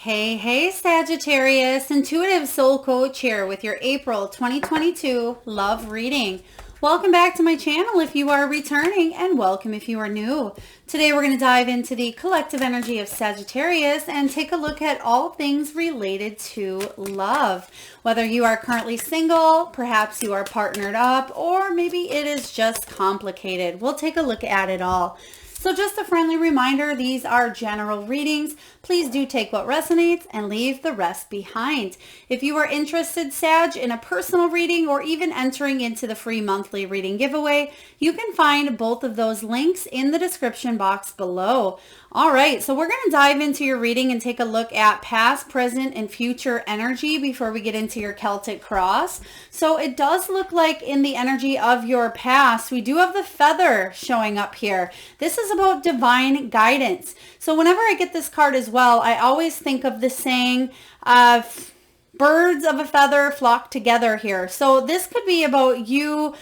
Hey, Sagittarius, Intuitive Soul Coach here with your April 2022 love reading. Welcome back to my channel if you are returning, and welcome if you are new. Today we're going to dive into the collective energy of Sagittarius and take a look at all things related to love. Whether you are currently single, perhaps you are partnered up, or maybe it is just complicated. We'll take a look at it all. So just a friendly reminder, these are general readings. Please do take what resonates and leave the rest behind. If you are interested, Sag, in a personal reading or even entering into the free monthly reading giveaway, you can find both of those links in the description box below. All right, so we're going to dive into your reading and take a look at past, present, and future energy before we get into your Celtic Cross. So it does look like in the energy of your past, we do have the feather showing up here. This is about divine guidance. So whenever I get this card as well, I always think of the saying, birds of a feather flock together here. So this could be about you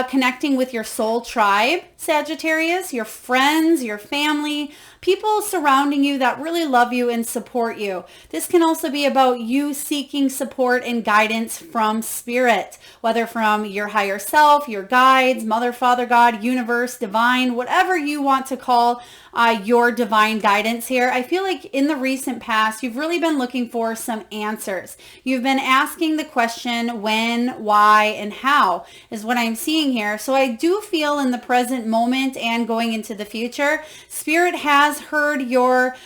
connecting with your soul tribe, Sagittarius, your friends, your family, people surrounding you that really love you and support you. This can also be about you seeking support and guidance from spirit, whether from your higher self, your guides, mother, father, God, universe, divine, whatever you want to call your divine guidance here. I feel like in the recent past, you've really been looking for some answers. You've been asking the question when, why, and how is what I'm seeing here. So I do feel in the present moment and going into the future, Spirit has heard your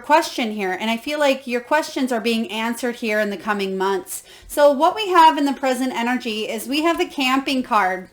question here, and I feel like your questions are being answered here in the coming months. So what we have in the present energy is we have the camping card,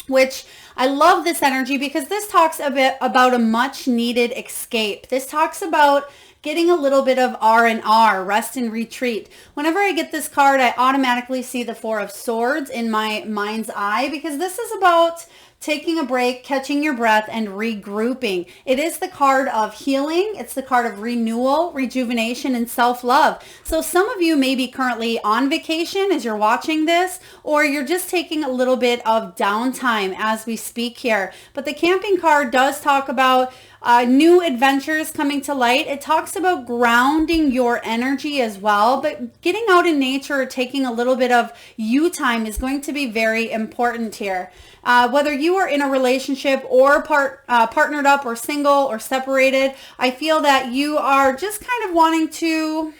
which I love this energy because this talks a bit about a much needed escape. This talks about getting a little bit of R&R, rest and retreat. Whenever I get this card, I automatically see the Four of Swords in my mind's eye because this is about taking a break, catching your breath, and regrouping. It is the card of healing. It's the card of renewal, rejuvenation, and self-love. So some of you may be currently on vacation as you're watching this, or you're just taking a little bit of downtime as we speak here. But the camping card does talk about new adventures coming to light. It talks about grounding your energy as well, but getting out in nature, taking a little bit of you time is going to be very important here. Whether you are in a relationship or partnered up or single or separated, I feel that you are just kind of wanting to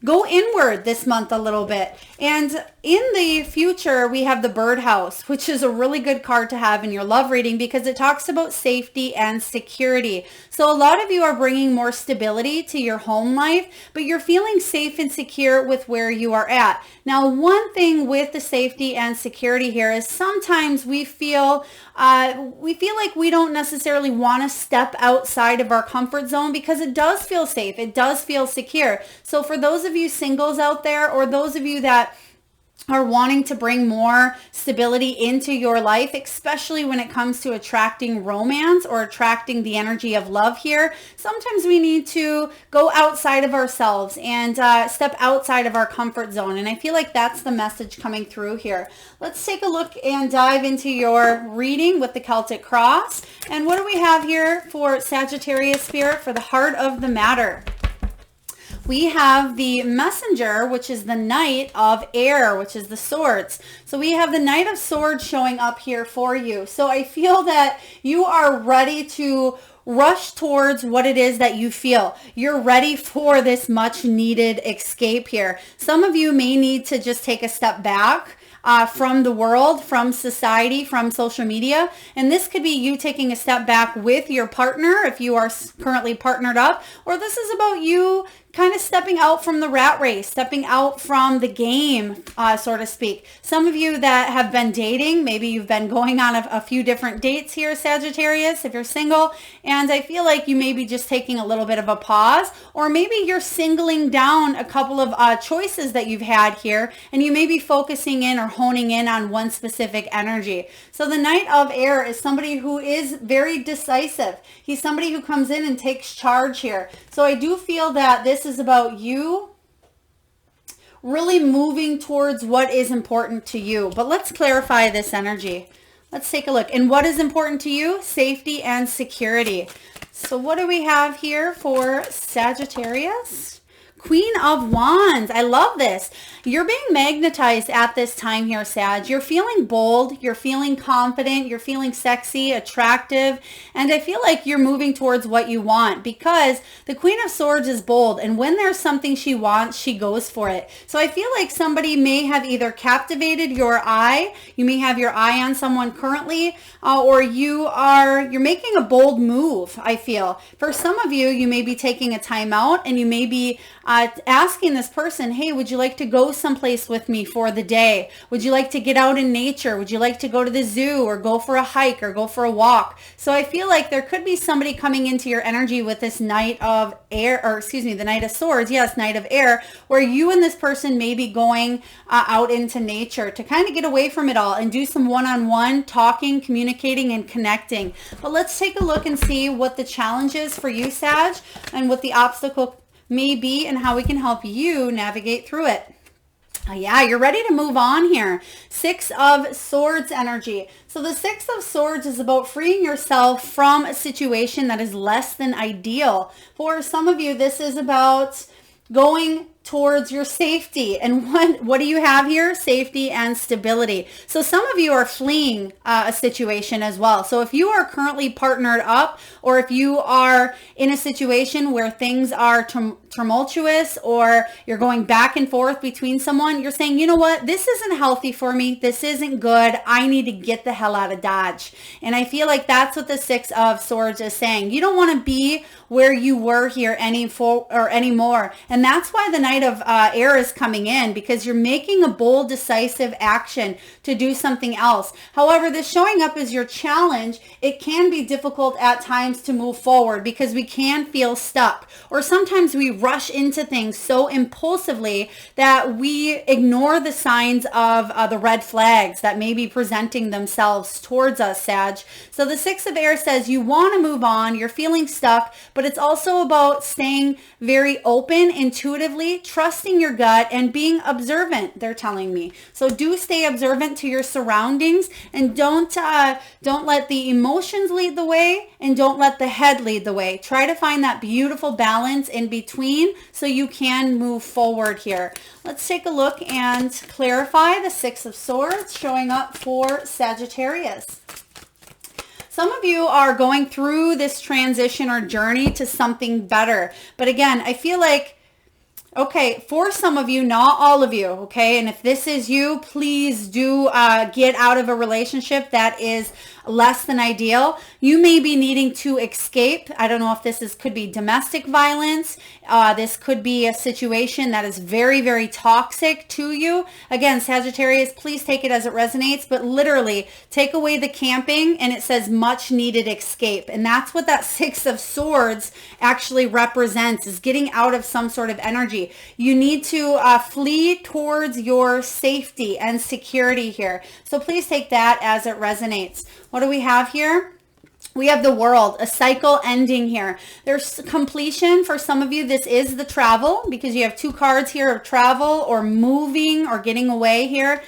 go inward this month a little bit. And in the future, we have the birdhouse, which is a really good card to have in your love reading because it talks about safety and security. So a lot of you are bringing more stability to your home life, but you're feeling safe and secure with where you are at. Now, one thing with the safety and security here is sometimes we feel like we don't necessarily want to step outside of our comfort zone because it does feel safe. It does feel secure. So for those of you singles out there, or those of you that are wanting to bring more stability into your life, especially when it comes to attracting romance or attracting the energy of love here, sometimes we need to go outside of ourselves and step outside of our comfort zone. And I feel like that's the message coming through here. Let's take a look and dive into your reading with the Celtic Cross. And what do we have here for Sagittarius Spirit for the heart of the matter? We have the Messenger, which is the Knight of Air, which is the Swords. So we have the Knight of Swords showing up here for you. So I feel that you are ready to rush towards what it is that you feel. You're ready for this much needed escape here. Some of you may need to just take a step back from the world, from society, from social media. And this could be you taking a step back with your partner if you are currently partnered up, or this is about you kind of stepping out from the rat race, stepping out from the game, so to speak. Some of you that have been dating, maybe you've been going on a few different dates here, Sagittarius, if you're single, and I feel like you may be just taking a little bit of a pause, or maybe you're singling down a couple of choices that you've had here, and you may be focusing in or honing in on one specific energy. So the Knight of Air is somebody who is very decisive. He's somebody who comes in and takes charge here. So I do feel that this is about you really moving towards what is important to you. But let's clarify this energy. Let's take a look. And what is important to you? Safety and security. So what do we have here for Sagittarius? Queen of Wands. I love this. You're being magnetized at this time here, Sag. You're feeling bold. You're feeling confident. You're feeling sexy, attractive. And I feel like you're moving towards what you want because the Queen of Swords is bold. And when there's something she wants, she goes for it. So I feel like somebody may have either captivated your eye. You may have your eye on someone currently, or you're making a bold move, I feel. For some of you, you may be taking a time out and you may be asking this person, hey, would you like to go someplace with me for the day? Would you like to get out in nature? Would you like to go to the zoo or go for a hike or go for a walk? So I feel like there could be somebody coming into your energy with this Knight of Air, or excuse me, the Knight of Swords. Yes, Knight of Air, where you and this person may be going out into nature to kind of get away from it all and do some one-on-one talking, communicating, and connecting. But let's take a look and see what the challenge is for you, Sag, and what the obstacle may be and how we can help you navigate through it. Yeah, you're ready to move on here. Six of Swords energy. So the Six of Swords is about freeing yourself from a situation that is less than ideal. For some of you, this is about going towards your safety. And what do you have here? Safety and stability. So some of you are fleeing a situation as well. So if you are currently partnered up, or if you are in a situation where things are tumultuous, or you're going back and forth between someone, you're saying, you know what, this isn't healthy for me. This isn't good. I need to get the hell out of Dodge. And I feel like that's what the Six of Swords is saying. You don't want to be where you were here anymore. And that's why the Knight of Air is coming in, because you're making a bold, decisive action to do something else. However, this showing up as your challenge, it can be difficult at times to move forward because we can feel stuck, or sometimes we rush into things so impulsively that we ignore the signs of the red flags that may be presenting themselves towards us, Sag. So the Six of Air says you want to move on, you're feeling stuck, but it's also about staying very open, intuitively, trusting your gut, and being observant, they're telling me. So do stay observant to your surroundings, and don't let the emotions lead the way, and don't let the head lead the way. Try to find that beautiful balance in between so you can move forward here. Let's take a look and clarify the Six of Swords showing up for Sagittarius. Some of you are going through this transition or journey to something better. But again, I feel like, okay, for some of you, not all of you, okay? And if this is you, please do get out of a relationship that is less than ideal. You may be needing to escape. I don't know if this could be domestic violence. This could be a situation that is very, very toxic to you. Again, Sagittarius, please take it as it resonates, but literally take away the camping and it says much needed escape. And that's what that Six of Swords actually represents, is getting out of some sort of energy. You need to flee towards your safety and security here. So please take that as it resonates. What do we have here? We have the World, a cycle ending here. There's completion for some of you. This is the travel, because you have two cards here of travel or moving or getting away here.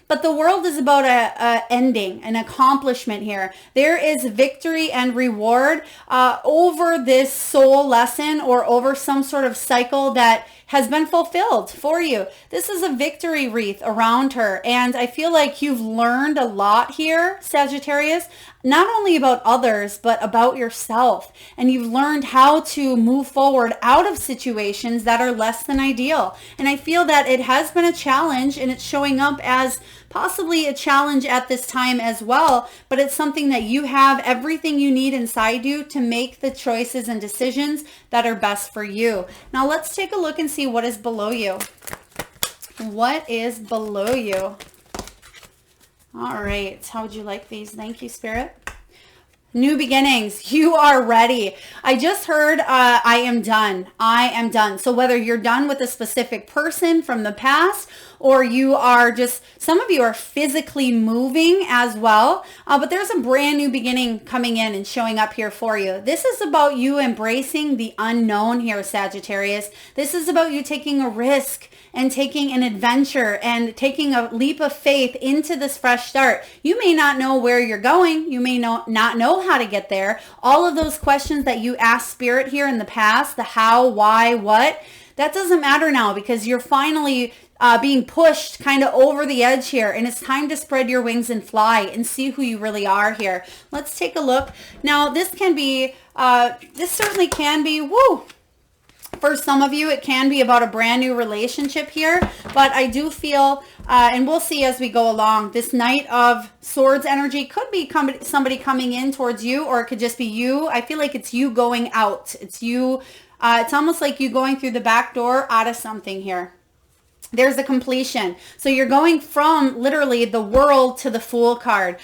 But the World is about a ending, an accomplishment here. There is victory and reward over this soul lesson, or over some sort of cycle that has been fulfilled for you. This is a victory wreath around her. And I feel like you've learned a lot here, Sagittarius, not only about others, but about yourself. And you've learned how to move forward out of situations that are less than ideal. And I feel that it has been a challenge, and it's showing up as possibly a challenge at this time as well, but it's something that you have everything you need inside you to make the choices and decisions that are best for you. Now let's take a look and see what is below you. What is below you? All right, how would you like these? Thank you, Spirit. New beginnings. You are ready. I just heard, I am done. I am done. So whether you're done with a specific person from the past, or you are just, some of you are physically moving as well, but there's a brand new beginning coming in and showing up here for you. This is about you embracing the unknown here, Sagittarius. This is about you taking a risk and taking an adventure and taking a leap of faith into this fresh start. You may not know where you're going. You may not know how to get there. All of those questions that you asked Spirit here in the past, the how, why, what, that doesn't matter now, because you're finally being pushed kind of over the edge here, and it's time to spread your wings and fly and see who you really are here. Let's take a look. Now, this can be, this certainly can be, for some of you, it can be about a brand new relationship here, but I do feel, and we'll see as we go along, this Knight of Swords energy could be somebody coming in towards you, or it could just be you. I feel like it's you going out. It's you, it's almost like you going through the back door out of something here. There's a completion. So you're going from literally the World to the Fool card.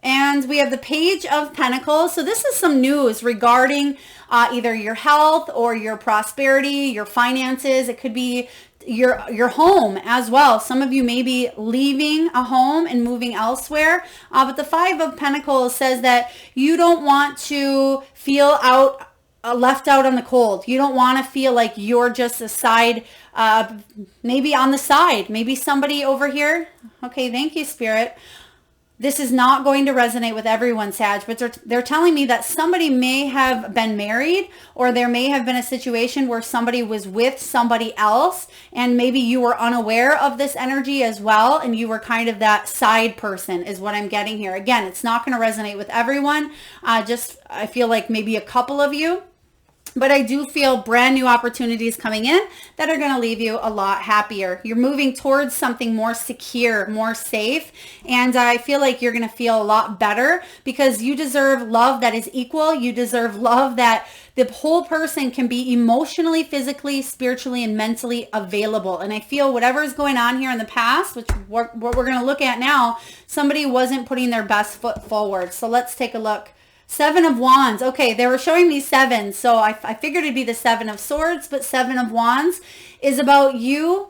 And we have the Page of Pentacles. So this is some news regarding either your health or your prosperity, your finances. It could be your home as well. Some of you may be leaving a home and moving elsewhere. But the Five of Pentacles says that you don't want to feel left out on the cold. You don't want to feel like you're just a side, maybe on the side, maybe somebody over here. Okay, thank you, Spirit. This is not going to resonate with everyone, Sag, but they're telling me that somebody may have been married, or there may have been a situation where somebody was with somebody else, and maybe you were unaware of this energy as well, and you were kind of that side person is what I'm getting here. Again, it's not going to resonate with everyone. I feel like maybe a couple of you. But I do feel brand new opportunities coming in that are going to leave you a lot happier. You're moving towards something more secure, more safe. And I feel like you're going to feel a lot better, because you deserve love that is equal. You deserve love that the whole person can be emotionally, physically, spiritually, and mentally available. And I feel whatever is going on here in the past, which what we're going to look at now, somebody wasn't putting their best foot forward. So let's take a look. Seven of Wands. Okay, they were showing me sevens, so I figured it'd be the Seven of Swords, but Seven of Wands is about you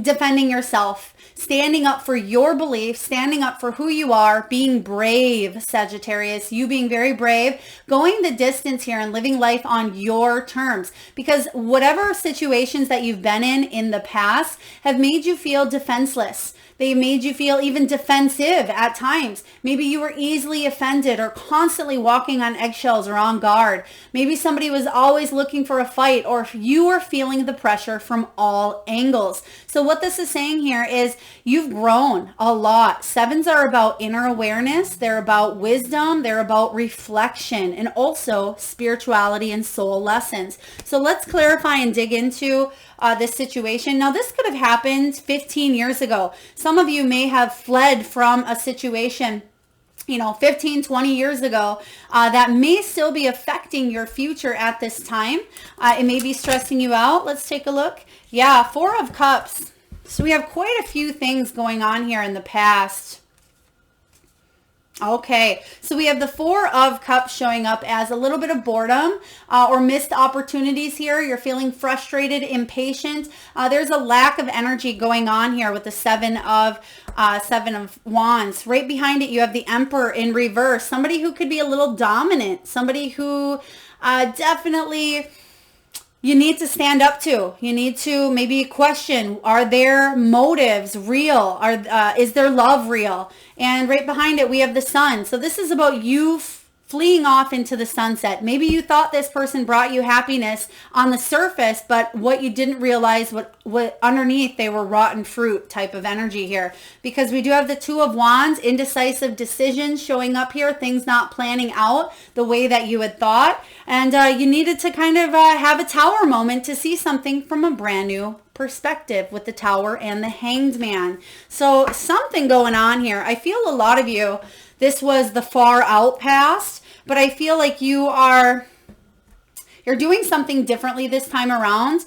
defending yourself, standing up for your beliefs, standing up for who you are, being brave, Sagittarius, you being very brave, going the distance here and living life on your terms, because whatever situations that you've been in the past have made you feel defenseless. They made you feel even defensive at times. Maybe you were easily offended or constantly walking on eggshells or on guard. Maybe somebody was always looking for a fight, or if you were feeling the pressure from all angles. So what this is saying here is you've grown a lot. Sevens are about inner awareness. They're about wisdom. They're about reflection, and also spirituality and soul lessons. So let's clarify and dig into this situation. Now, this could have happened 15 years ago. Some of you may have fled from a situation 15, 20 years ago, that may still be affecting your future at this time. It may be stressing you out. Let's take a look. Yeah, Four of Cups. So we have quite a few things going on here in the past. Okay, so we have the Four of Cups showing up as a little bit of boredom or missed opportunities here. You're feeling frustrated, impatient. There's a lack of energy going on here with the Seven of Wands. Right behind it, you have the Emperor in reverse. Somebody who could be a little dominant. Somebody who definitely you need to stand up to. You need to maybe question, are their motives real? Is their love real? And right behind it, we have the Sun. So this is about you fleeing off into the sunset. Maybe you thought this person brought you happiness on the surface, but what you didn't realize, what underneath, they were rotten fruit type of energy here. Because we do have the Two of Wands, indecisive decisions showing up here, things not planning out the way that you had thought. And you needed to kind of have a Tower moment to see something from a brand new perspective with the Tower and the Hanged Man. So something going on here. I feel a lot of you, this was the far out past, but I feel like you're doing something differently this time around.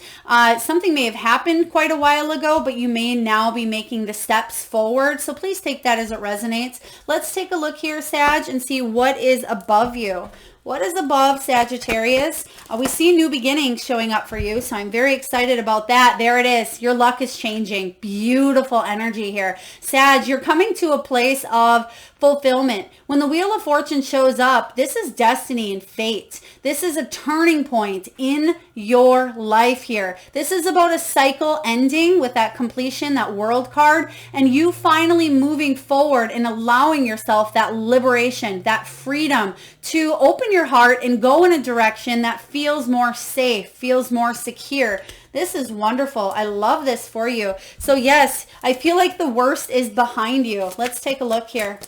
Something may have happened quite a while ago, but you may now be making the steps forward. So please take that as it resonates. Let's take a look here, Sag, and see what is above you. What is above, Sagittarius? We see new beginnings showing up for you, so I'm very excited about that. There it is. Your luck is changing. Beautiful energy here. Sag, you're coming to a place of fulfillment. When the Wheel of Fortune shows up, this is destiny and fate. This is a turning point in your life here. This is about a cycle ending with that completion, that world card, and you finally moving forward and allowing yourself that liberation, that freedom to open your heart and go in a direction that feels more safe, feels more secure. This is wonderful. I love this for you. So yes, I feel like the worst is behind you. Let's take a look here.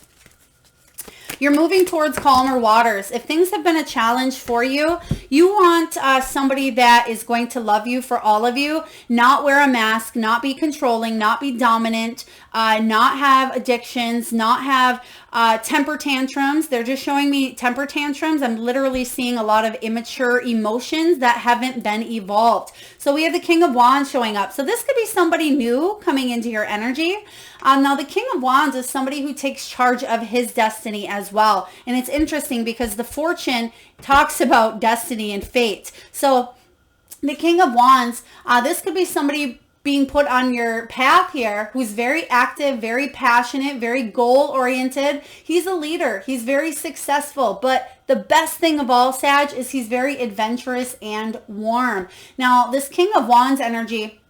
You're moving towards calmer waters. If things have been a challenge for you, you want somebody that is going to love you for all of you, not wear a mask, not be controlling, not be dominant, not have addictions, not have temper tantrums. They're just showing me temper tantrums. I'm literally seeing a lot of immature emotions that haven't been evolved. So we have the King of Wands showing up. So this could be somebody new coming into your energy. Now the King of Wands is somebody who takes charge of his destiny as well. And it's interesting because the Fortune talks about destiny and fate. So the King of Wands, this could be somebody being put on your path here who's very active, very passionate, very goal oriented. He's a leader. He's very successful, but the best thing of all, Sag, is he's very adventurous and warm. Now, this King of Wands energy,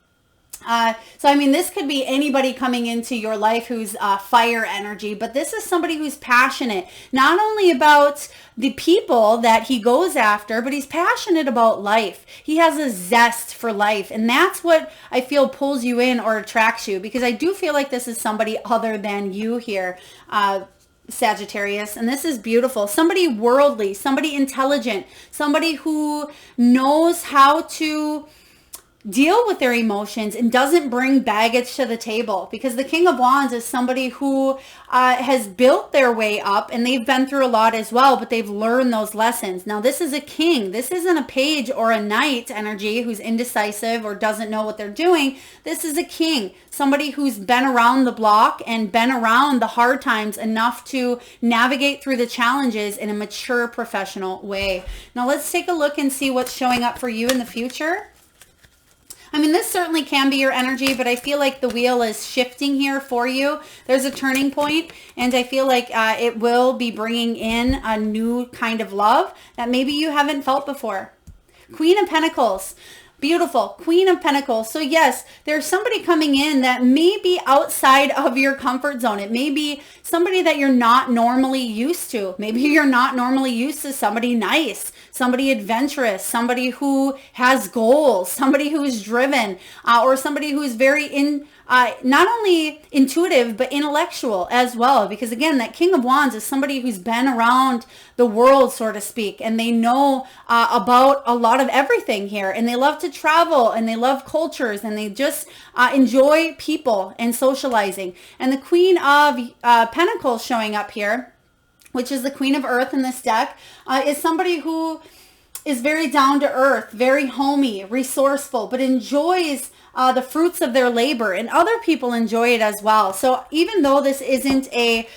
so I mean, this could be anybody coming into your life who's fire energy, but this is somebody who's passionate, not only about the people that he goes after, but he's passionate about life. He has a zest for life, and that's what I feel pulls you in or attracts you, because I do feel like this is somebody other than you here, Sagittarius, and this is beautiful. Somebody worldly, somebody intelligent, somebody who knows how to deal with their emotions and doesn't bring baggage to the table, because the King of Wands is somebody who has built their way up, and they've been through a lot as well, but they've learned those lessons. Now this is a king. This isn't a page or a knight energy who's indecisive or doesn't know what they're doing. This is a king, somebody who's been around the block and been around the hard times enough to navigate through the challenges in a mature professional way. Now let's take a look and see what's showing up for you in the future. I mean, this certainly can be your energy, but I feel like the wheel is shifting here for you. There's a turning point, and I feel like it will be bringing in a new kind of love that maybe you haven't felt before. Queen of Pentacles. Beautiful. Queen of Pentacles. So yes, there's somebody coming in that may be outside of your comfort zone. It may be somebody that you're not normally used to. Maybe you're not normally used to somebody nice, somebody adventurous, somebody who has goals, somebody who is driven, or somebody who is very not only intuitive, but intellectual as well. Because again, that King of Wands is somebody who's been around the world, so to speak, and they know about a lot of everything here, and they love to travel, and they love cultures, and they just enjoy people and socializing. And the Queen of Pentacles showing up here, which is the Queen of Earth in this deck, is somebody who is very down to earth, very homey, resourceful, but enjoys the fruits of their labor, and other people enjoy it as well. So even though this isn't a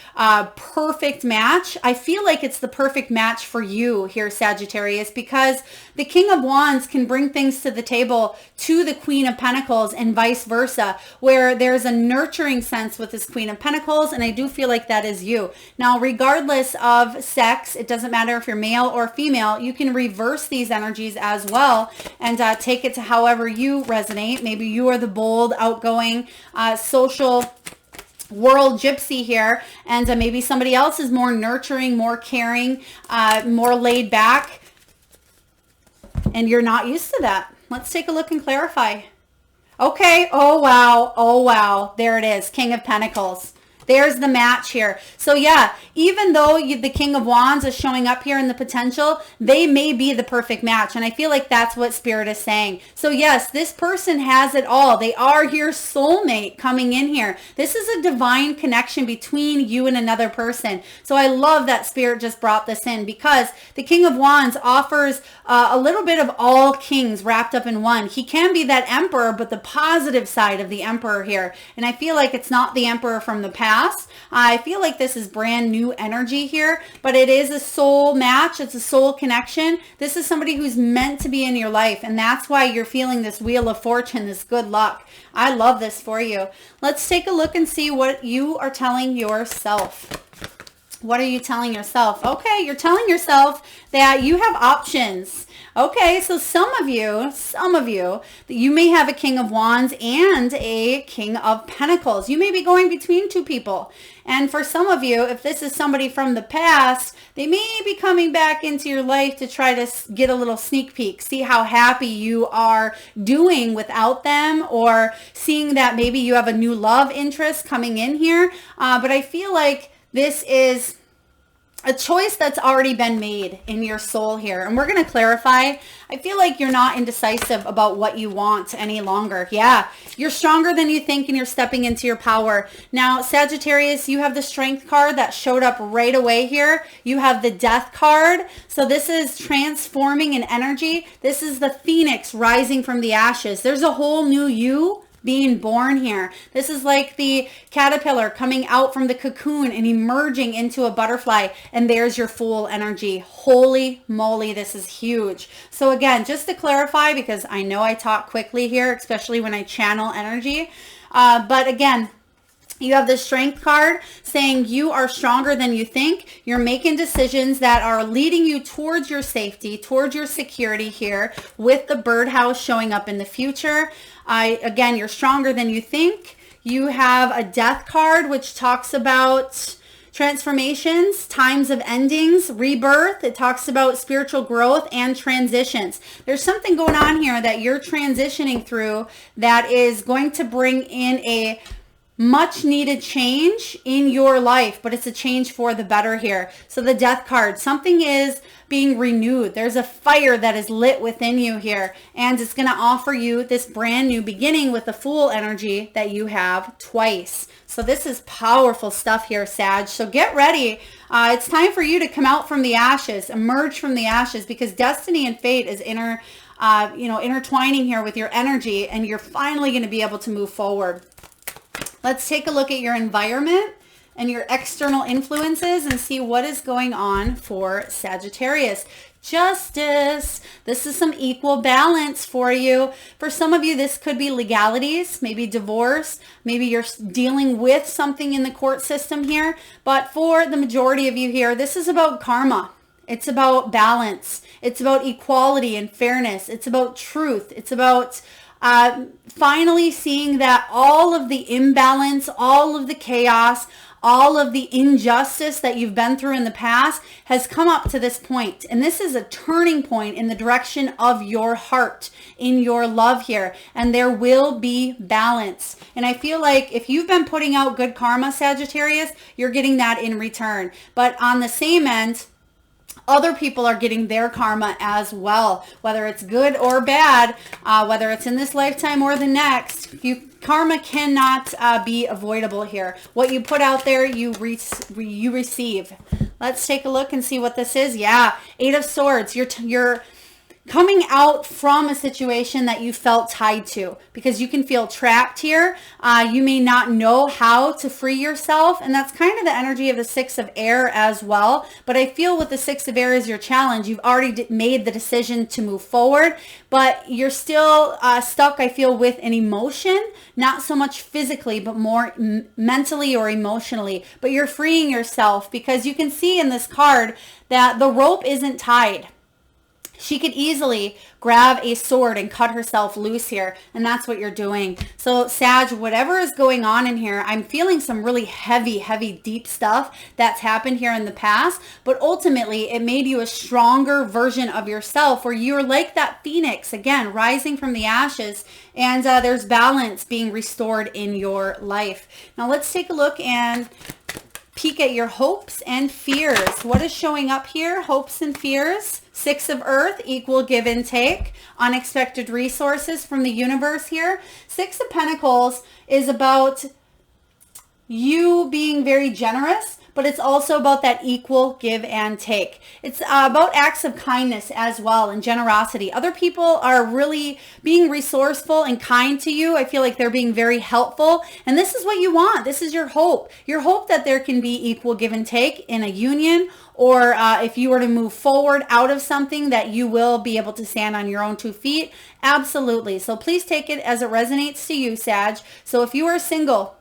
perfect match, I feel like it's the perfect match for you here, Sagittarius, because the King of Wands can bring things to the table to the Queen of Pentacles and vice versa, where there's a nurturing sense with this Queen of Pentacles, and I do feel like that is you. Now, regardless of sex, it doesn't matter if you're male or female, you can reverse these energies as well and take it to however you resonate. Maybe you are the bold, outgoing, social world gypsy here, and maybe somebody else is more nurturing, more caring, more laid back, and you're not used to that. Let's take a look and clarify. Okay. Oh, wow. Oh, wow. There it is. King of Pentacles. There's the match here. So yeah, even though the King of Wands is showing up here in the potential, they may be the perfect match. And I feel like that's what Spirit is saying. So yes, this person has it all. They are your soulmate coming in here. This is a divine connection between you and another person. So I love that Spirit just brought this in, because the King of Wands offers a little bit of all kings wrapped up in one. He can be that emperor, but the positive side of the emperor here. And I feel like it's not the emperor from the past. past. I feel like this is brand new energy here, but it is a soul match. It's a soul connection. This is somebody who's meant to be in your life, and that's why you're feeling this wheel of fortune, this good luck. I love this for you. Let's take a look and see what you are telling yourself. What are you telling yourself? Okay, you're telling yourself that you have options. Okay, so some of you, you may have a King of Wands and a King of Pentacles. You may be going between two people. And for some of you, if this is somebody from the past, they may be coming back into your life to try to get a little sneak peek, see how happy you are doing without them, or seeing that maybe you have a new love interest coming in here. But I feel like this is a choice that's already been made in your soul here. And we're going to clarify. I feel like you're not indecisive about what you want any longer. Yeah, you're stronger than you think and you're stepping into your power. Now, Sagittarius, you have the Strength card that showed up right away here. You have the Death card. So this is transforming in energy. This is the Phoenix rising from the ashes. There's a whole new you being born here. This is like the caterpillar coming out from the cocoon and emerging into a butterfly, and there's your Fool energy. Holy moly, this is huge. So again, just to clarify, because I know I talk quickly here, especially when I channel energy, but again, you have the Strength card saying you are stronger than you think. You're making decisions that are leading you towards your safety, towards your security here, with the birdhouse showing up in the future. Again, you're stronger than you think. You have a Death card, which talks about transformations, times of endings, rebirth. It talks about spiritual growth and transitions. There's something going on here that you're transitioning through that is going to bring in a much needed change in your life, but it's a change for the better here. So the Death card, something is being renewed. There's a fire that is lit within you here, and it's going to offer you this brand new beginning with the Fool energy that you have twice. So this is powerful stuff here, Sag. So get ready. It's time for you to come out from the ashes, emerge from the ashes, because destiny and fate is intertwining here with your energy, and you're finally going to be able to move forward. Let's take a look at your environment and your external influences and see what is going on for Sagittarius. Justice. This is some equal balance for you. For some of you, this could be legalities, maybe divorce. Maybe you're dealing with something in the court system here. But for the majority of you here, this is about karma. It's about balance. It's about equality and fairness. It's about truth. It's about finally seeing that all of the imbalance, all of the chaos, all of the injustice that you've been through in the past has come up to this point. And this is a turning point in the direction of your heart, in your love here. And there will be balance. And I feel like if you've been putting out good karma, Sagittarius, you're getting that in return. But on the same end, other people are getting their karma as well, whether it's good or bad, whether it's in this lifetime or the next. Karma cannot be avoidable here. What you put out there, you receive. Let's take a look and see what this is. Yeah, Eight of Swords. You're coming out from a situation that you felt tied to, because you can feel trapped here. You may not know how to free yourself, and that's kind of the energy of the Six of Air as well. But I feel with the Six of Air is your challenge. You've already made the decision to move forward, but you're still stuck, I feel, with an emotion, not so much physically, but more mentally or emotionally. But you're freeing yourself, because you can see in this card that the rope isn't tied. She could easily grab a sword and cut herself loose here, and that's what you're doing. So Sag, whatever is going on in here, I'm feeling some really heavy, deep stuff that's happened here in the past, but ultimately it made you a stronger version of yourself, where you're like that phoenix, again, rising from the ashes, and there's balance being restored in your life. Now let's take a look and peek at your hopes and fears. What is showing up here? Hopes and fears. Six of Earth, equal give and take. Unexpected resources from the universe here. Six of Pentacles is about you being very generous, but it's also about that equal give and take. It's about acts of kindness as well and generosity. Other people are really being resourceful and kind to you. I feel like they're being very helpful, and this is what you want. This is your hope. Your hope that there can be equal give and take in a union, or if you were to move forward out of something, that you will be able to stand on your own 2 feet. Absolutely. So please take it as it resonates to you, Sag. So if you are single,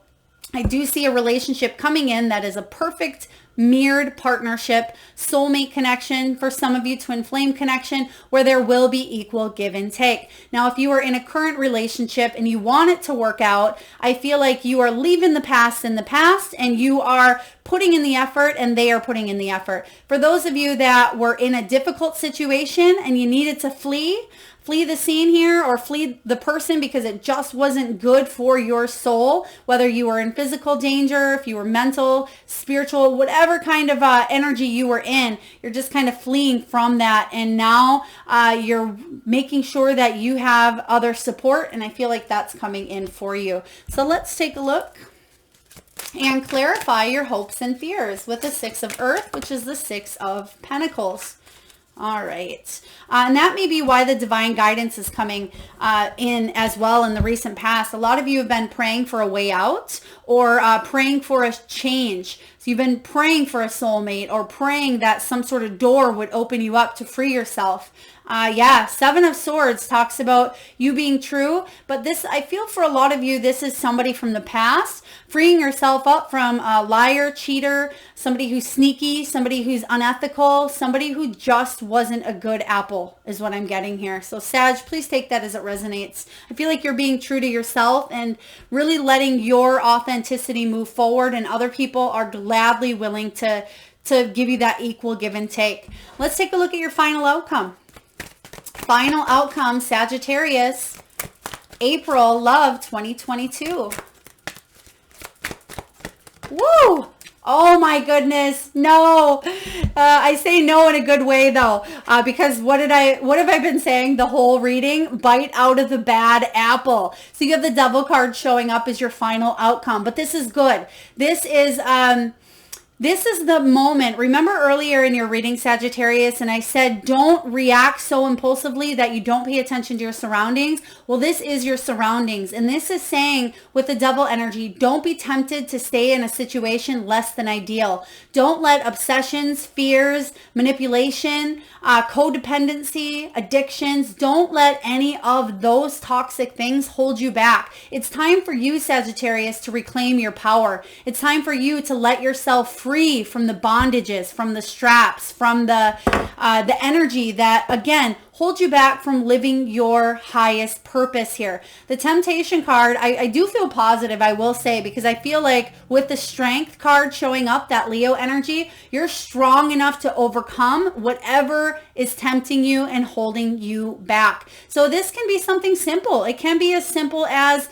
I do see a relationship coming in that is a perfect mirrored partnership, soulmate connection, for some of you twin flame connection, where there will be equal give and take. Now, if you are in a current relationship and you want it to work out, I feel like you are leaving the past in the past and you are putting in the effort and they are putting in the effort. For those of you that were in a difficult situation and you needed to flee the scene here, or flee the person because it just wasn't good for your soul, whether you were in physical danger, if you were mental, spiritual, whatever kind of energy you were in, you're just kind of fleeing from that. And now you're making sure that you have other support. And I feel like that's coming in for you. So let's take a look and clarify your hopes and fears with the 6 of Earth, which is the 6 of Pentacles. All right. And that may be why the divine guidance is coming in as well in the recent past. A lot of you have been praying for a way out, or praying for a change. So you've been praying for a soulmate, or praying that some sort of door would open you up to free yourself. Yeah, 7 of Swords talks about you being true, but this, I feel for a lot of you, this is somebody from the past, freeing yourself up from a liar, cheater, somebody who's sneaky, somebody who's unethical, somebody who just wasn't a good apple is what I'm getting here. So Sag, please take that as it resonates. I feel like you're being true to yourself and really letting your authenticity move forward, and other people are gladly willing to give you that equal give and take. Let's take a look at your final outcome. Final outcome, Sagittarius, April, love 2022. Woo! Oh my goodness, no. I say no in a good way though, because what have I been saying the whole reading? Bite out of the bad apple. So you have the Devil card showing up as your final outcome, but this is good. This is the moment. Remember earlier in your reading, Sagittarius, and I said don't react so impulsively that you don't pay attention to your surroundings. Well, this is your surroundings. And this is saying with the Devil energy, don't be tempted to stay in a situation less than ideal. Don't let obsessions, fears, manipulation, codependency, addictions, don't let any of those toxic things hold you back. It's time for you, Sagittarius, to reclaim your power. It's time for you to let yourself free from the bondages, from the straps, from the energy that, again, hold you back from living your highest purpose here. The Temptation card, I do feel positive, I will say, because I feel like with the Strength card showing up, that Leo energy, you're strong enough to overcome whatever is tempting you and holding you back. So this can be something simple. It can be as simple as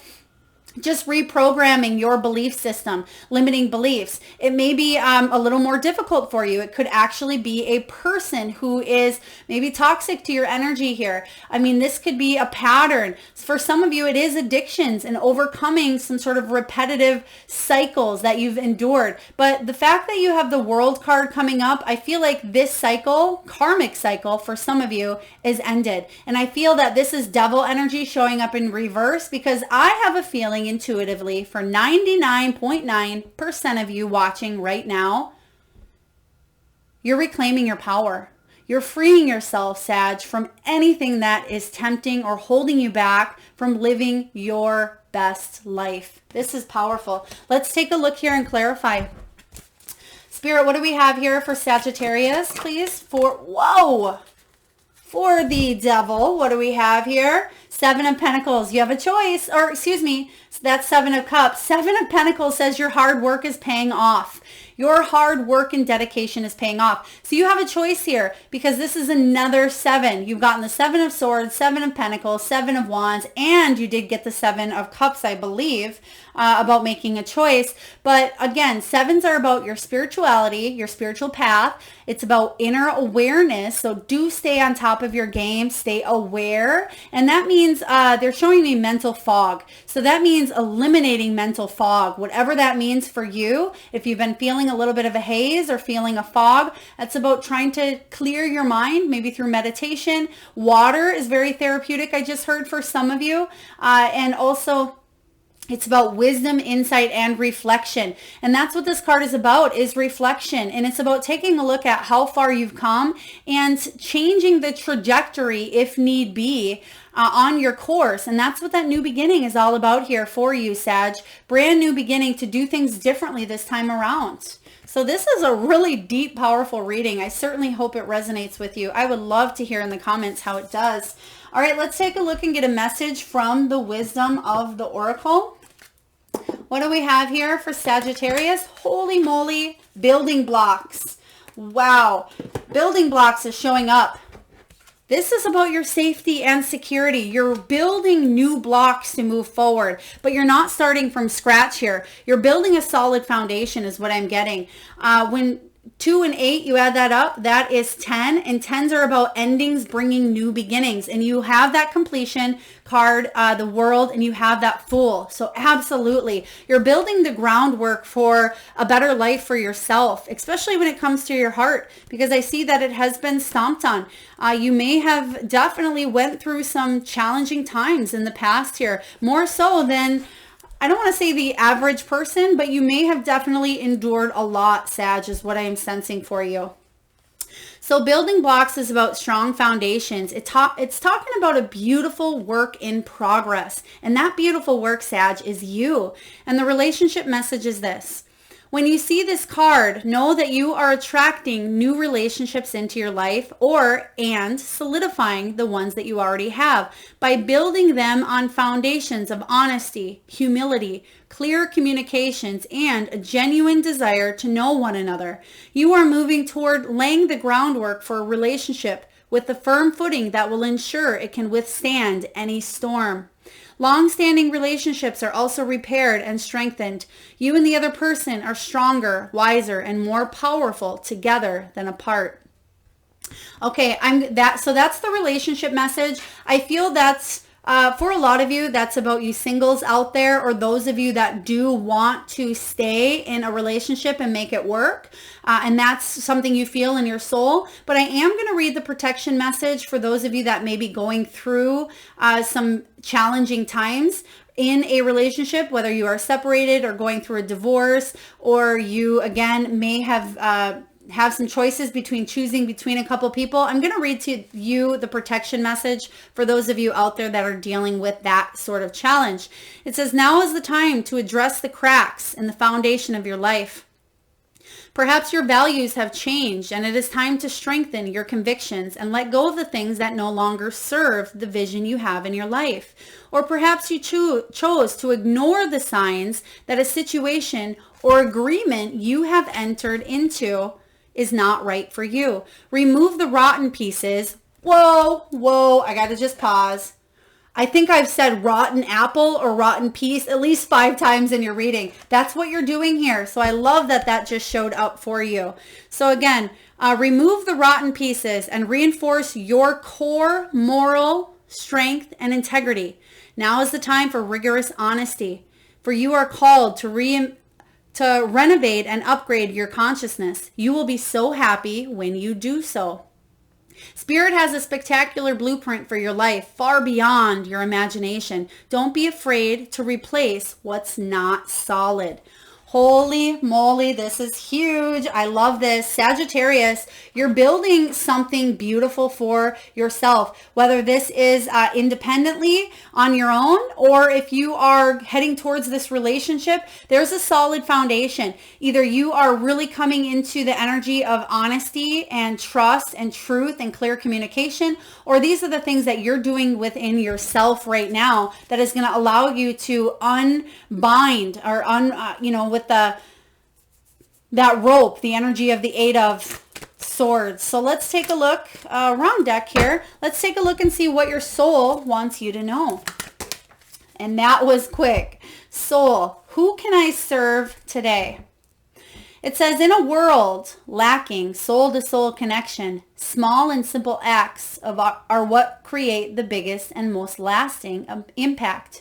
just reprogramming your belief system, limiting beliefs. It may be a little more difficult for you. It could actually be a person who is maybe toxic to your energy here. I mean, this could be a pattern. For some of you, it is addictions and overcoming some sort of repetitive cycles that you've endured. But the fact that you have the World card coming up, I feel like this cycle, karmic cycle for some of you, is ended. And I feel that this is Devil energy showing up in reverse, because I have a feeling intuitively for 99.9% of you watching right now, you're reclaiming your power. You're freeing yourself, Sag, from anything that is tempting or holding you back from living your best life. This is powerful. Let's take a look here and clarify. Spirit, what do we have here for Sagittarius, please? For the Devil, what do we have here? 7 of Pentacles. You have a choice, or excuse me, that's 7 of Cups. 7 of Pentacles says your hard work is paying off. Your hard work and dedication is paying off. So you have a choice here, because this is another 7. You've gotten the 7 of Swords, 7 of Pentacles, 7 of Wands, and you did get the 7 of Cups, I believe, about making a choice. But again, 7s are about your spirituality, your spiritual path. It's about inner awareness. So do stay on top of your game, stay aware. And that means they're showing me mental fog. So that means eliminating mental fog, whatever that means for you. If you've been feeling feeling a little bit of a haze or feeling a fog, that's about trying to clear your mind, maybe through meditation. Water is very therapeutic, I just heard, for some of you. And also, it's about wisdom, insight, and reflection. And that's what this card is about, is reflection. And it's about taking a look at how far you've come and changing the trajectory, if need be, on your course. And that's what that new beginning is all about here for you, Sag. Brand new beginning to do things differently this time around. So this is a really deep, powerful reading. I certainly hope it resonates with you. I would love to hear in the comments how it does. All right, let's take a look and get a message from the wisdom of the Oracle. What do we have here for Sagittarius? Holy moly, building blocks. Wow, building blocks is showing up. This is about your safety and security. You're building new blocks to move forward, but you're not starting from scratch here. You're building a solid foundation is what I'm getting. When 2 and 8, you add that up, that is 10, and 10s are about endings, bringing new beginnings. And you have that completion card, the World, and you have that Fool. So absolutely, you're building the groundwork for a better life for yourself, especially when it comes to your heart, because I see that it has been stomped on. You may have definitely went through some challenging times in the past here, more so than, I don't want to say the average person, but you may have definitely endured a lot, Sag, is what I am sensing for you. So building blocks is about strong foundations. It's talking about a beautiful work in progress. And that beautiful work, Sag, is you. And the relationship message is this. When you see this card, know that you are attracting new relationships into your life and solidifying the ones that you already have by building them on foundations of honesty, humility, clear communications, and a genuine desire to know one another. You are moving toward laying the groundwork for a relationship with the firm footing that will ensure it can withstand any storm. Long-standing relationships are also repaired and strengthened. You and the other person are stronger, wiser, and more powerful together than apart. Okay, so that's the relationship message. I feel that's for a lot of you, that's about you singles out there, or those of you that do want to stay in a relationship and make it work. And that's something you feel in your soul. But I am going to read the protection message for those of you that may be going through some challenging times in a relationship, whether you are separated or going through a divorce, or you, again, may have some choices between choosing between a couple people. I'm going to read to you the protection message for those of you out there that are dealing with that sort of challenge. It says, now is the time to address the cracks in the foundation of your life. Perhaps your values have changed, and it is time to strengthen your convictions and let go of the things that no longer serve the vision you have in your life. Or perhaps you chose to ignore the signs that a situation or agreement you have entered into is not right for you. Remove the rotten pieces. Whoa, I gotta just pause. I think I've said rotten apple or rotten piece at least 5 times in your reading. That's what you're doing here. So I love that that just showed up for you. So again, remove the rotten pieces and reinforce your core moral strength and integrity. Now is the time for rigorous honesty. For you are called to renovate and upgrade your consciousness. You will be so happy when you do so. Spirit has a spectacular blueprint for your life, far beyond your imagination. Don't be afraid to replace what's not solid. Holy moly, this is huge. I love this. Sagittarius, you're building something beautiful for yourself, whether this is independently on your own, or if you are heading towards this relationship, there's a solid foundation. Either you are really coming into the energy of honesty and trust and truth and clear communication, or these are the things that you're doing within yourself right now that is going to allow you to unbind or with that rope, the energy of the 8 of Swords. So let's take a look around deck here. Let's take a look and see what your soul wants you to know. And that was quick. Soul, who can I serve today? It says, in a world lacking soul-to-soul connection, small and simple acts are what create the biggest and most lasting impact.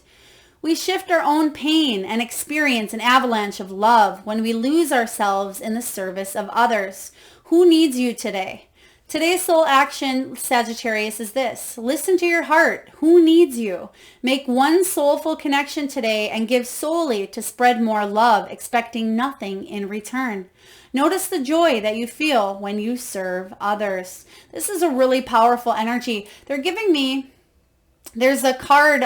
We shift our own pain and experience an avalanche of love when we lose ourselves in the service of others. Who needs you today? Today's soul action, Sagittarius, is this. Listen to your heart. Who needs you? Make one soulful connection today and give solely to spread more love, expecting nothing in return. Notice the joy that you feel when you serve others. This is a really powerful energy. They're giving me, there's a card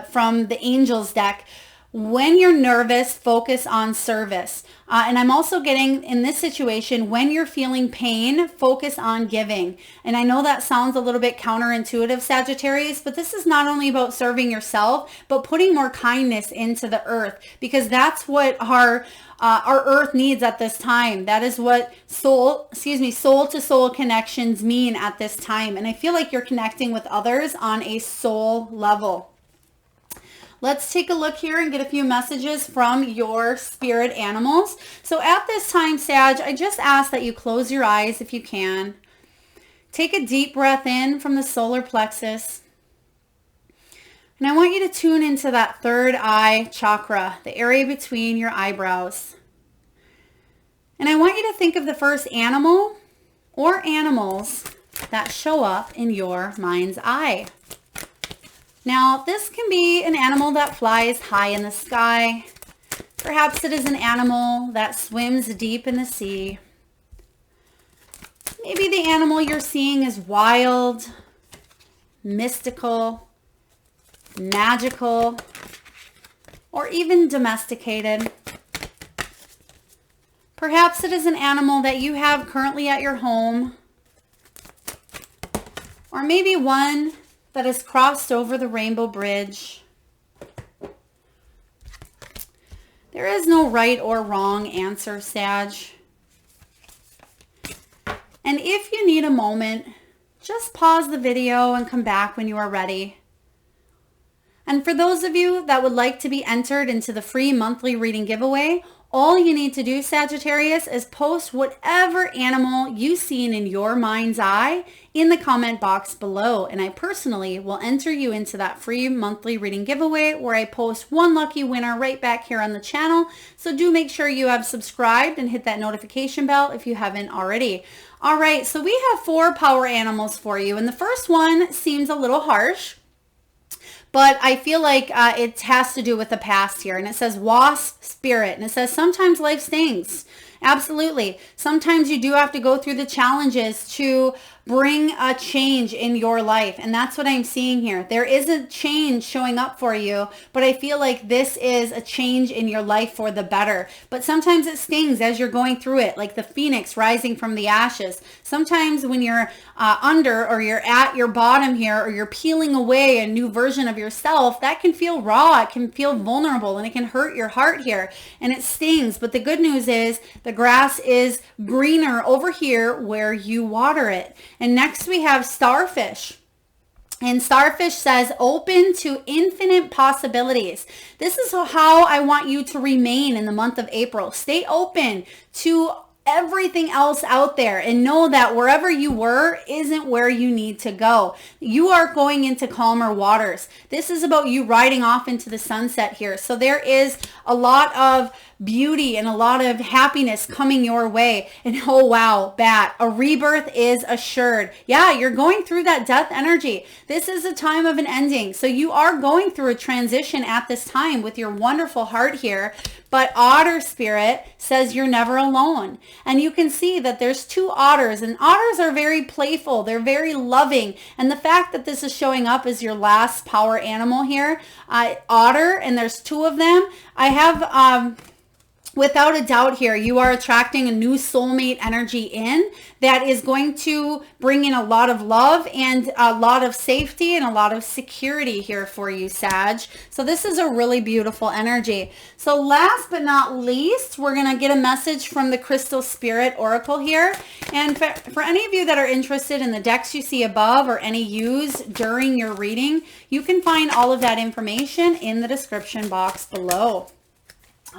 from the Angels deck. When you're nervous, focus on service. And I'm also getting, in this situation, when you're feeling pain, focus on giving. And I know that sounds a little bit counterintuitive, Sagittarius, but this is not only about serving yourself, but putting more kindness into the earth, because that's what our earth needs at this time. That is what soul to soul connections mean at this time. And I feel like you're connecting with others on a soul level. Let's take a look here and get a few messages from your spirit animals. So at this time, Sag, I just ask that you close your eyes if you can. Take a deep breath in from the solar plexus. And I want you to tune into that third eye chakra, the area between your eyebrows. And I want you to think of the first animal or animals that show up in your mind's eye. Now, this can be an animal that flies high in the sky. Perhaps it is an animal that swims deep in the sea. Maybe the animal you're seeing is wild, mystical, magical, or even domesticated. Perhaps it is an animal that you have currently at your home, or maybe one that has crossed over the rainbow bridge. There is no right or wrong answer, Sag. And if you need a moment, just pause the video and come back when you are ready. And for those of you that would like to be entered into the free monthly reading giveaway, all you need to do, Sagittarius, is post whatever animal you've seen in your mind's eye in the comment box below. And I personally will enter you into that free monthly reading giveaway where I post one lucky winner right back here on the channel. So do make sure you have subscribed and hit that notification bell if you haven't already. All right, so we have 4 power animals for you. And the first one seems a little harsh, but I feel like it has to do with the past here. And it says Wasp Spirit. And it says sometimes life stings. Absolutely. Sometimes you do have to go through the challenges to bring a change in your life. And that's what I'm seeing here. There is a change showing up for you, but I feel like this is a change in your life for the better. But sometimes it stings as you're going through it, like the phoenix rising from the ashes. Sometimes when you're under, or you're at your bottom here, or you're peeling away a new version of yourself, that can feel raw, it can feel vulnerable, and it can hurt your heart here, and it stings. But the good news is the grass is greener over here where you water it. And next we have Starfish. And Starfish says, open to infinite possibilities. This is how I want you to remain in the month of April. Stay open to everything else out there and know that wherever you were isn't where you need to go. You are going into calmer waters. This is about you riding off into the sunset here. So there is a lot of beauty and a lot of happiness coming your way. And oh wow, Bat, a rebirth is assured. Yeah, you're going through that death energy. This is a time of an ending. So you are going through a transition at this time with your wonderful heart here. But Otter Spirit says you're never alone. And you can see that there's 2 otters, and otters are very playful. They're very loving. And the fact that this is showing up as your last power animal here, otter, and there's 2 of them, I have without a doubt here, you are attracting a new soulmate energy in that is going to bring in a lot of love and a lot of safety and a lot of security here for you, Sag. So this is a really beautiful energy. So last but not least, we're going to get a message from the Crystal Spirit Oracle here. And for any of you that are interested in the decks you see above or any used during your reading, you can find all of that information in the description box below.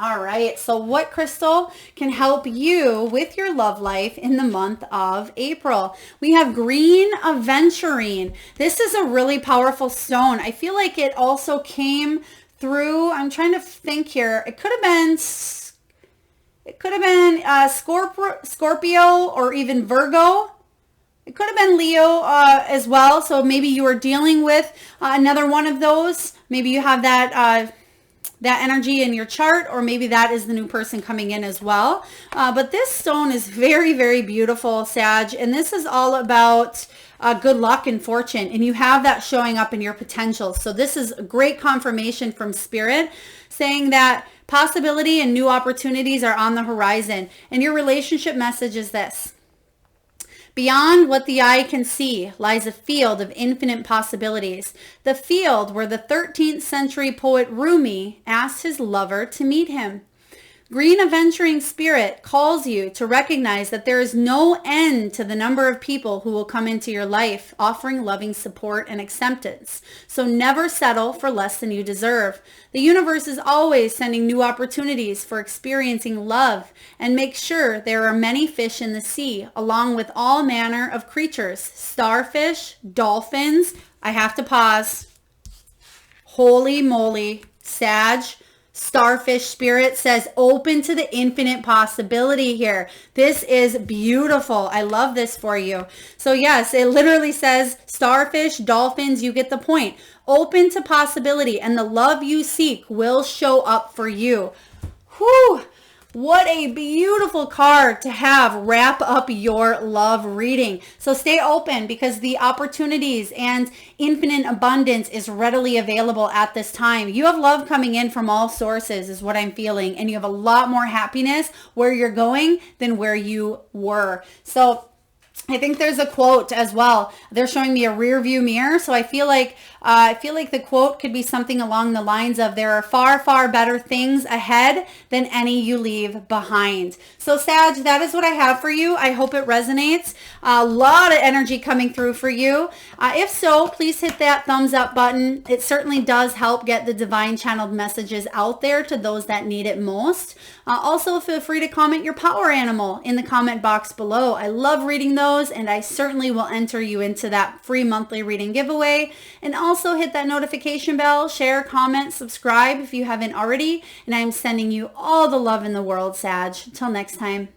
All right, so what crystal can help you with your love life in the month of April? We have green Aventurine. This is a really powerful stone. I feel like it also came through, I'm trying to think here. It could have been Scorpio or even Virgo. It could have been Leo as well. So maybe you are dealing with another one of those. Maybe you have that energy in your chart, or maybe that is the new person coming in as well. But this stone is very, very beautiful, Sag. And this is all about good luck and fortune. And you have that showing up in your potential. So this is a great confirmation from Spirit saying that possibility and new opportunities are on the horizon. And your relationship message is this: beyond what the eye can see lies a field of infinite possibilities. The field where the 13th century poet Rumi asked his lover to meet him. Green Aventurine Spirit calls you to recognize that there is no end to the number of people who will come into your life, offering loving support and acceptance. So never settle for less than you deserve. The universe is always sending new opportunities for experiencing love, and make sure there are many fish in the sea, along with all manner of creatures, starfish, dolphins. I have to pause. Holy moly, Sag. Starfish Spirit says open to the infinite possibility here. This is beautiful. I love this for you. So yes, it literally says starfish, dolphins, you get the point. Open to possibility, and the love you seek will show up for you. Whew. What a beautiful card to have wrap up your love reading. So stay open, because the opportunities and infinite abundance is readily available at this time. You have love coming in from all sources is what I'm feeling. And you have a lot more happiness where you're going than where you were. So I think there's a quote as well. They're showing me a rear view mirror. So I feel like the quote could be something along the lines of, there are far, far better things ahead than any you leave behind. So Sag, that is what I have for you. I hope it resonates. A lot of energy coming through for you. If so, please hit that thumbs up button. It certainly does help get the divine channeled messages out there to those that need it most. Also, feel free to comment your power animal in the comment box below. I love reading those, and I certainly will enter you into that free monthly reading giveaway. And also hit that notification bell, share, comment, subscribe if you haven't already. And I'm sending you all the love in the world, Sag. Until next time.